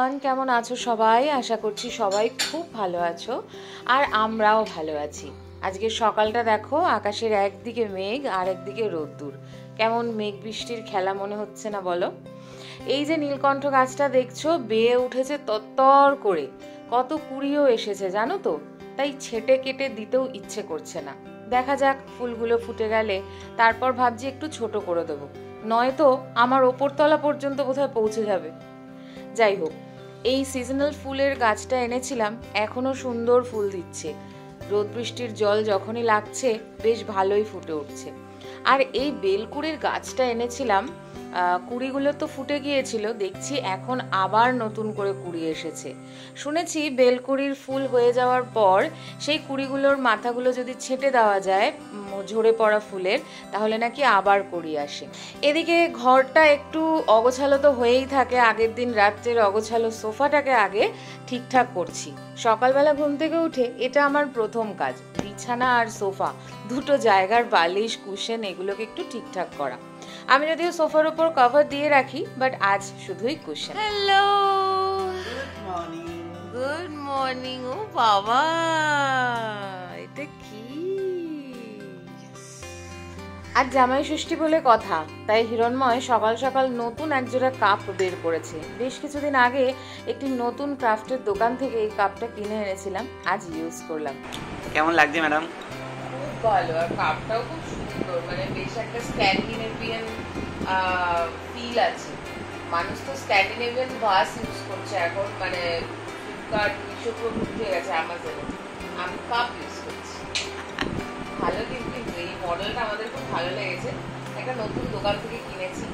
Everyone, কেমন আছো সবাই? আশা করছি সবাই খুব ভালো আছো আর আমরাও ভালো আছি। আজকে সকালটা দেখো, আকাশের একদিকে মেঘ আর একদিকে রোদ্দুর। কেমন মেঘ বৃষ্টির খেলা মনে হচ্ছে না বলো? এই যে নীলকণ্ঠ গাছটা দেখছো, বেয়ে উঠেছে তত্তর করে, কত কুড়িও এসেছে জানো তো। তাই ছেটে কেটে দিতেও ইচ্ছে করছে না। দেখা যাক, ফুলগুলো ফুটে গেলে তারপর ভাবছি একটু ছোট করে দেবো, নয়তো আমার ওপরতলা পর্যন্ত কোথায় পৌঁছে যাবে। যাই হোক, এই সিজনাল ফুলের গাছটা এনেছিলাম, এখনো সুন্দর ফুল দিচ্ছে। রোদ বৃষ্টির জল যখনই লাগছে বেশ ভালোই ফুটে উঠছে। আর এই বেলকুড়ির গাছটা এনেছিলাম, কুড়িগুলো তো ফুটে গিয়েছিল, দেখছি এখন আবার নতুন করে কুড়ি এসেছে। শুনেছি বেলকুড়ির ফুল হয়ে যাওয়ার পর সেই কুড়িগুলোর মাথাগুলো যদি ছেঁটে দেওয়া যায় ঝরে পড়া ফুলের, তাহলে নাকি আবার কুড়ি আসে। এদিকে ঘরটা একটু অগোছালো তো হয়েই থাকে, আগের দিন রাত্রের অগোছালো সোফাটাকে আগে ঠিকঠাক করছি। সকালবেলা ঘুম থেকে উঠে এটা আমার প্রথম কাজ, বিছানা আর সোফা দুটো জায়গার বালিশ কুশন এগুলোকে একটু ঠিকঠাক করা। আমি যদিও সোফার উপর কভার দিয়ে রাখি, বাট আজ শুধুই কুশন। Hello, good morning. ও বাবা, এটা কি? আজ জামাই ষষ্ঠী বলে কথা, তাই হিরণময় সকাল সকাল নতুন একজোড়া কাপ বের করেছে। বেশ কিছুদিন আগে একটি নতুন ক্রাফটের দোকান থেকে এই কাপটা কিনে এনেছিলাম, আজ ইউজ করলাম। কেমন লাগছে ম্যাডাম? খুব ভালো, আর কাপটাও খুব সুন্দর, মানে বেশ একটা স্ক্যান্ডিনেভিয়ান ফিল আছে। মানুষ তো স্ক্যান্ডিনেভিয়ান ভাস ইউজ করছে এখন, মানে ফ্লিপকার্ট মিশো উঠে গেছে, আমাজনে। আমি কাপ ইউজ করছি। ভালো, কিন্তু এই মডেলটা আমাদের খুব ভালো লেগেছে। একটা নতুন দোকান থেকে কিনেছি,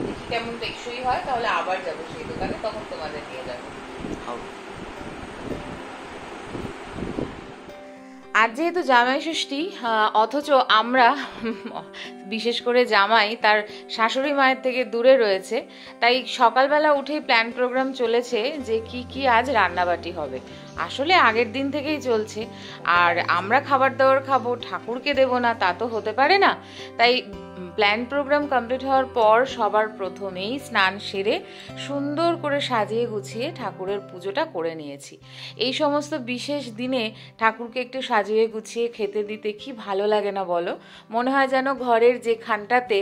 দেখি কেমন টেকসই হয়, তাহলে আবার যাবো সেই দোকানে, তখন তোমাদের নিয়ে যাবো। আর যেহেতু জামাই ষষ্ঠী, অথচ আমরা বিশেষ করে জামাই তার শাশুড়ি মায়ের থেকে দূরে রয়েছে, তাই সকালবেলা উঠেই প্ল্যান প্রোগ্রাম চলেছে যে কি কি আজ রান্নাবাটি হবে। আসলে আগের দিন থেকেই চলছে, আর আমরা খাবার দাবার খাবো, ঠাকুরকে দেবো না তা তো হতে পারে না। তাই প্ল্যান প্রোগ্রাম কমপ্লিট হওয়ার পর সবার প্রথমেই স্নান সেরে সুন্দর করে সাজিয়ে গুছিয়ে ঠাকুরের পুজোটা করে নিয়েছি। এই সমস্ত বিশেষ দিনে ঠাকুরকে একটু সাজিয়ে গুছিয়ে খেতে দিতে কি ভালো লাগে না বলো? মনে হয় যেন ঘরের যেখানটাতে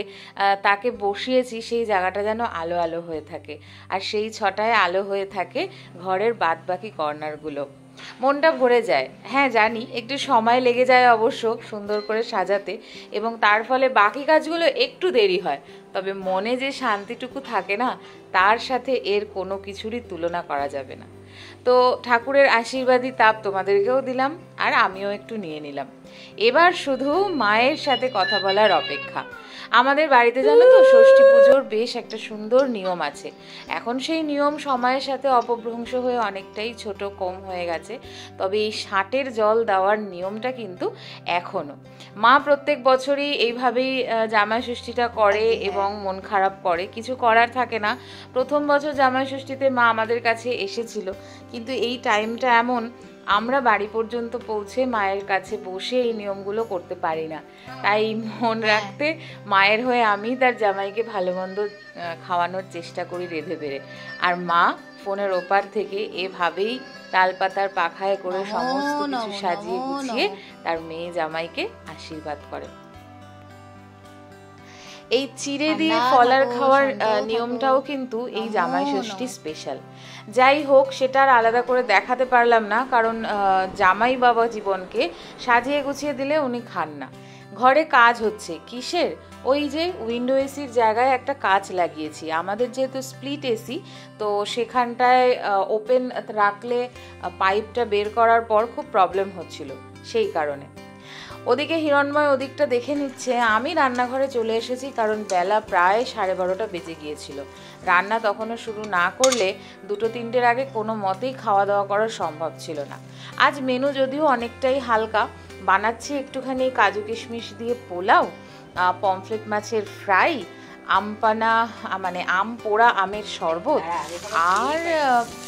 তাকে বসিয়েছি সেই জায়গাটা যেন আলো আলো হয়ে থাকে, আর সেই ছটায় আলো হয়ে থাকে ঘরের বাদবাকি কর্নারগুলো। মনটা ভরে যায়। হ্যাঁ জানি, একটু সময় লেগে যায় অবশ্য সুন্দর করে সাজাতে, এবং তার ফলে বাকি কাজগুলো একটু দেরি হয়, তবে মনে যে শান্তিটুকু থাকে না, তার সাথে এর কোনো কিছুরই তুলনা করা যাবে না। তো ঠাকুরের আশীর্বাদী তাপ তোমাদেরকেও দিলাম, আর আমিও একটু নিয়ে নিলাম। এবার শুধু মায়ের সাথে কথা বলার অপেক্ষা। আমাদের বাড়িতে জানো তো, ষষ্ঠী পুজোর বেশ একটা সুন্দর নিয়ম আছে। এখন সেই নিয়ম সময়ের সাথে অপভ্রংশ হয়ে অনেকটাই ছোট কম হয়ে গেছে, তবে এই ষাটের জল দেওয়ার নিয়মটা কিন্তু এখনো। মা প্রত্যেক বছরই এইভাবেই জামাই ষষ্ঠীটা করে এবং মন খারাপ করে, কিছু করার থাকে না। প্রথম বছর জামাই ষষ্ঠীতে মা আমাদের কাছে এসেছিল, কিন্তু এই টাইমটা এমন, আমরা বাড়ি পর্যন্ত পৌঁছে মায়ের কাছে বসে এই নিয়মগুলো করতে পারি না। তাই মন রাখতে মায়ের হয়ে আমি তার জামাইকে ভালো মন্দ খাওয়ানোর চেষ্টা করি রেঁধে বেড়ে, আর মা ফোনের ওপার থেকে এভাবেই তালপাতার পাখায় করে সমস্ত কিছু সাজিয়ে গুছিয়ে তার মেয়ে জামাইকে আশীর্বাদ করে। এই চিড়ে দিয়ে ফলার খাওয়ার নিয়মটাও কিন্তু এই জামাই ষষ্ঠী স্পেশাল। যাই হোক, সেটা আর আলাদা করে দেখাতে পারলাম না, কারণ জামাই বাবা জীবনকে সাজিয়ে গুছিয়ে দিলে উনি খান না। ঘরে কাজ হচ্ছে কিসের, ওই যে উইন্ডো এসির জায়গায় একটা কাচ লাগিয়েছি। আমাদের যেহেতু স্প্লিট এসি, তো সেখানটায় ওপেন রাখলে পাইপটা বের করার পর খুব প্রবলেম হচ্ছিল, সেই কারণে। ওদিকে হিরণময় ওদিকটা দেখে নিচ্ছে, আমি রান্নাঘরে চলে এসেছি, কারণ বেলা প্রায় 12:30 বেজে গিয়েছিল। রান্না তখনও শুরু না করলে 2-3টের আগে কোনো মতেই খাওয়া দাওয়া করা সম্ভব ছিল না। আজ মেনু যদিও অনেকটাই হালকা, বানাচ্ছি একটুখানি কাজু কিশমিশ দিয়ে পোলাও, পমফ্লেট মাছের ফ্রাই, আমপানা মানে আম পোড়া আমের শরবত, আর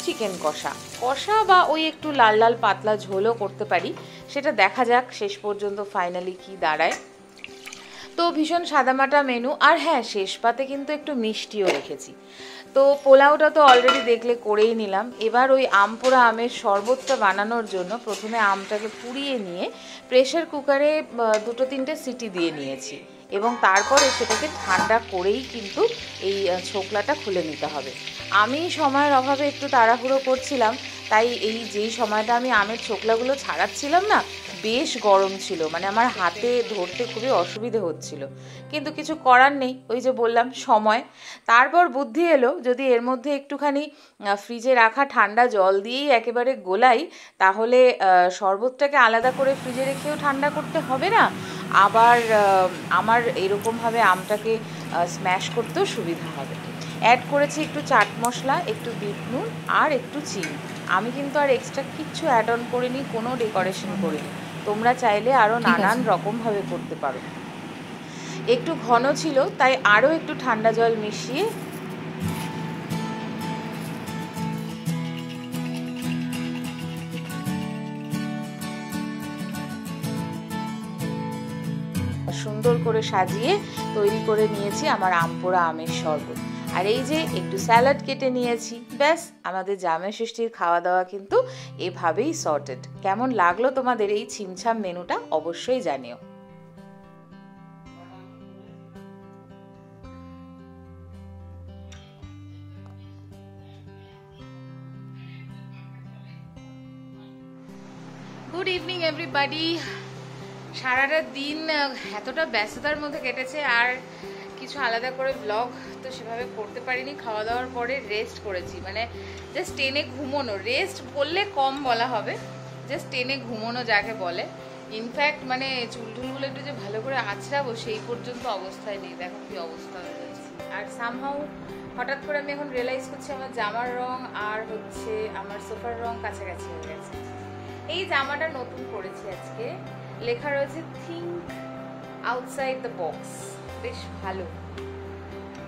চিকেন কষা কষা বা ওই একটু লাল লাল পাতলা ঝোলও করতে পারি, সেটা দেখা যাক শেষ পর্যন্ত ফাইনালি কি দাঁড়ায়। তো তো ভীষণ সাদামাটা মেনু। আর হ্যাঁ, শেষ পাতে কিন্তু একটু মিষ্টিও রেখেছি। তো পোলাওটা তো অলরেডি দেখলে করেই নিলাম। এবার ওই আমপোড়া আমের শরবতটা বানানোর জন্য প্রথমে আমটাকে পুড়িয়ে নিয়ে প্রেশার কুকারে 2-3টে সিটি দিয়ে নিয়েছি, এবং তারপরে সেটাকে ঠান্ডা করেই কিন্তু এই ছোকলাটা খুলে নিতে হবে। আমি সময়ের অভাবে একটু তাড়াহুড়ো করছিলাম, তাই এই যেই সময়টা আমি আমের ছোকলাগুলো ছাড়াচ্ছিলাম না, বেশ গরম ছিল, মানে আমার হাতে ধরতে খুবই অসুবিধে হচ্ছিল। কিন্তু কিছু করার নেই, ওই যে বললাম সময়। তারপর বুদ্ধি এলো, যদি এর মধ্যে একটুখানি ফ্রিজে রাখা ঠান্ডা জল দিয়েই একেবারে গোলাই, তাহলে শরবতটাকে আলাদা করে ফ্রিজে রেখেও ঠান্ডা করতে হবে না, আবার আমার এরকমভাবে আমটাকে স্ম্যাশ করতেও সুবিধা হবে। অ্যাড করেছি একটু চাট মশলা, একটু বিট নুন আর একটু চিনি। আমি কিন্তু আর এক্সট্রা কিচ্ছু অ্যাড অন করিনি, কোনো ডেকোরেশন করিনি। তোমরা চাইলে আরও নানান রকমভাবে করতে পারো। একটু ঘন ছিল, তাই আরও একটু ঠান্ডা জল মিশিয়ে সুন্দর করে সাজিয়ে তৈরি করে নিয়েছি আমার আমপোড়া আমের শরবত। আর এই যে একটু স্যালাড কেটে নিয়েছি, ব্যাস আমাদের জামাই ষষ্ঠীর খাওয়া দাওয়া কিন্তু এভাবেই সর্টেড। কেমন লাগলো তোমাদের এই ছিমছাম মেনুটা অবশ্যই জানিও। Good evening everybody. সারাটা দিন এতটা ব্যস্ততার মধ্যে কেটেছে, আর কিছু আলাদা করে ব্লগ তো সেভাবে করতে পারিনি। খাওয়া দাওয়ার পরে রেস্ট করেছি, মানে জাস্ট টেনে ঘুমোনো। রেস্ট বললে কম বলা হবে, জাস্ট টেনে ঘুমোনো যাকে বলে। ইনফ্যাক্ট মানে চুলটুলগুলো একটু যে ভালো করে আছড়াবো সেই পর্যন্ত অবস্থায় নেই, দেখো কি অবস্থা হয়েছে। আর সামহাউ হঠাৎ করে আমি এখন রিয়েলাইজ করছি আমার জামার রং আর হচ্ছে আমার সোফার রং কাছাকাছি হয়ে গেছে। এই জামাটা নতুন করেছি আজকে, লেখা রয়েছে থিঙ্ক আউটসাইড দ্য বক্স, বেশ ভালো।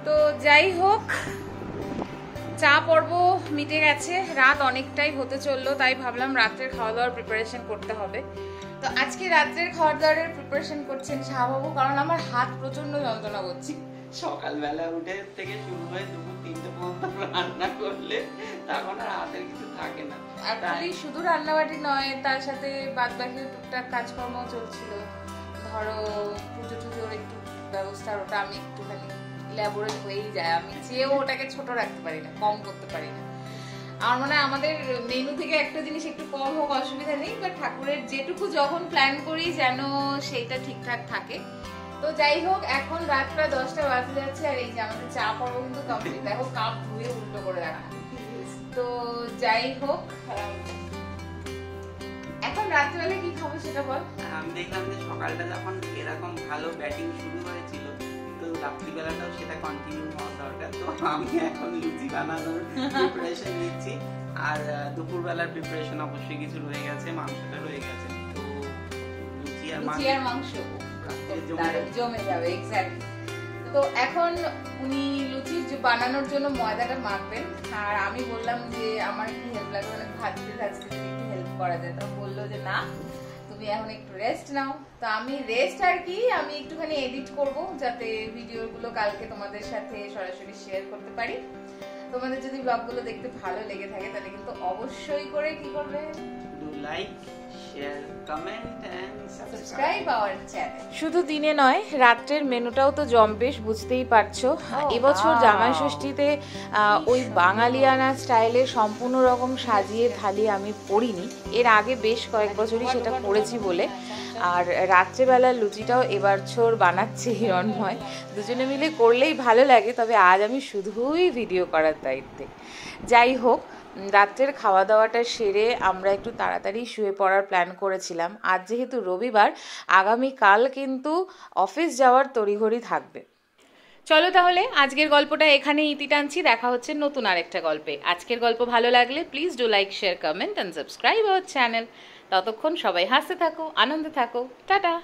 তো যাই হোক, চা পর্ব মিটে গেছে, রাত অনেকটাই হতে চললো, তাই ভাবলাম রাত্রের খাওয়া দাওয়ার প্রিপারেশন করতে হবে। তো আজকে রাত্রের খাওয়া দাওয়ার প্রিপারেশন করছেন শাহবাবু, কারণ আমার হাত প্রচন্ড যন্ত্রণা করছে। সকালবেলা উঠে থেকে শুরু হয়ে দুপুর 3টে পর্যন্ত রান্না করলে তখন আর হাতের কিছু থাকে না। আর খালি শুধু রান্নাবাটি নয়, তার সাথে বাদ বাকি টুকটাক কাজকর্ম চলছিল। ধরো পুজো টুজোর একটু ব্যবস্থা, ওটা আমি একটুখানি ইলাবোরেট হয়েই যায়। আমি চেয়েও ওটাকে ছোট রাখতে পারি না, কম করতে পারি না। আমার মনে হয় আমাদের মেনু থেকে একটা জিনিস একটু কম হোক অসুবিধা নেই, বাট ঠাকুরের যেটুকু যখন প্ল্যান করি যেন সেইটা ঠিকঠাক থাকে। তো যাই হোক, এখন রাত প্রায় 10টা বাজে যাচ্ছে, আর এই যে আমাদের চা পর্ব কিন্তু কমপ্লিট। দেখো কাপ ধুয়ে উল্টো করে রাখা। তো যাই হোক, এখন রাত্রিবেলা কি খাবো সেটা বল। আমি দেখলাম যে সকালটা যখন এরকম ভালো ব্যাটিং শুরু হয়েছিল, তো রাত্রিবেলাটাও সেটা কন্টিনিউ হওয়া দরকার। তো আমি এখন লুচি বানানোর প্রিপারেশন নিচ্ছি, আর দুপুরবেলার প্রিপারেশন অবশ্যই কিছু রয়ে গেছে, মাংসটা রয়ে গেছে। তো লুচি আর মাংস জমে যাবে। এক্স্যাক্টলি। তো এখন উনি লুচি বানানোর জন্য ময়দাটা মাখবেন, আর আমি বললাম যে আমার একটু হেল্প লাগবে, মানে ভাজতে ভাজতে একটু হেল্প করা যায়। তো বললো যে না, তুমি এখন একটু রেস্ট নাও। তো আমি রেস্ট আর কি, আমি একটুখানি এডিট করব, যাতে ভিডিওগুলো কালকে তোমাদের সাথে সরাসরি শেয়ার করতে পারি। তোমাদের যদি ব্লগগুলো দেখতে ভালো লেগে থাকে, তাহলে কিন্তু অবশ্যই করে কি করবে, do like, share, comment and subscribe our channel. শুধু দিনে নয়, রাত্রের মেনুটাও তো জম্পেশ, বুঝতেই পারছো। এবছর জামাই ষষ্ঠীতে ওই বাঙালিয়ানা স্টাইলে সম্পূর্ণ রকম সাজিয়ে থালি আমি পড়িনি, এর আগে বেশ কয়েক বছরই সেটা করেছি বলে। আর রাত্রেবেলা লুচিটাও এবার ছোর বানাচ্ছে হিরণময়, দুজনে মিলে করলেই ভালো লাগে। তবে আজ আমি শুধুই ভিডিও করার দায়িত্বে। যাই হোক, রাত্রের খাওয়া দাওয়াটা সেরে আমরা একটু তাড়াতাড়ি শুয়ে পড়ার প্ল্যান করেছিলাম। আজ যেহেতু রবিবার, আগামীকাল কিন্তু অফিস যাওয়ার তড়িঘড়ি থাকবে। চলো তাহলে আজকের গল্পটা এখানে ইতি টানছি, দেখা হচ্ছে নতুন আরেকটা গল্পে। আজকের গল্প ভালো লাগলে please do like, share, comment and subscribe our channel. ততক্ষণ সবাই হাসতে থাকো, আনন্দে থাকো, টাটা।